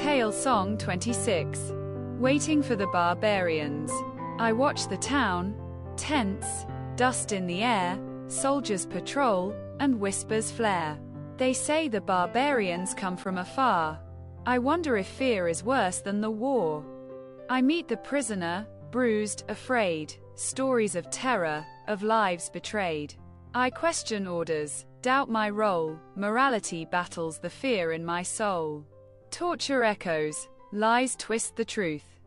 Talesong 26. Waiting for the barbarians. I watch the town, tents, dust in the air, soldiers patrol, and whispers flare. They say the barbarians come from afar. I wonder if fear is worse than the war. I meet the prisoner, bruised, afraid, stories of terror, of lives betrayed. I question orders, doubt my role, morality battles the fear in my soul. Torture echoes, lies twist the truth.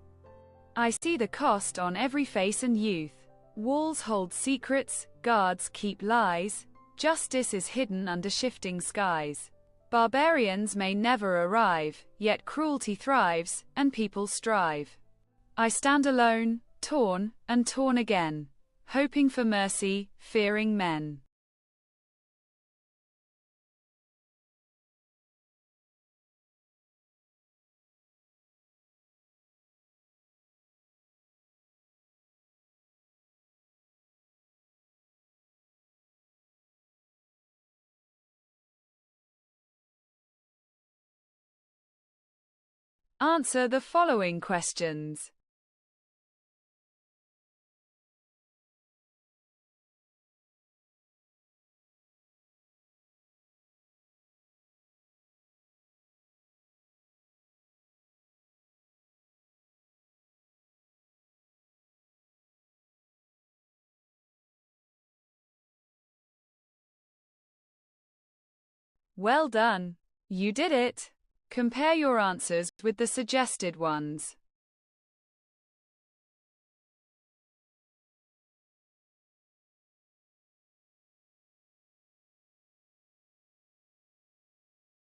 I see the cost on every face and youth. Walls hold secrets, guards keep lies, justice is hidden under shifting skies. Barbarians may never arrive, yet cruelty thrives, and people strive. I stand alone, torn, and torn again, hoping for mercy, fearing men. Answer the following questions. Well done! You did it! Compare your answers with the suggested ones.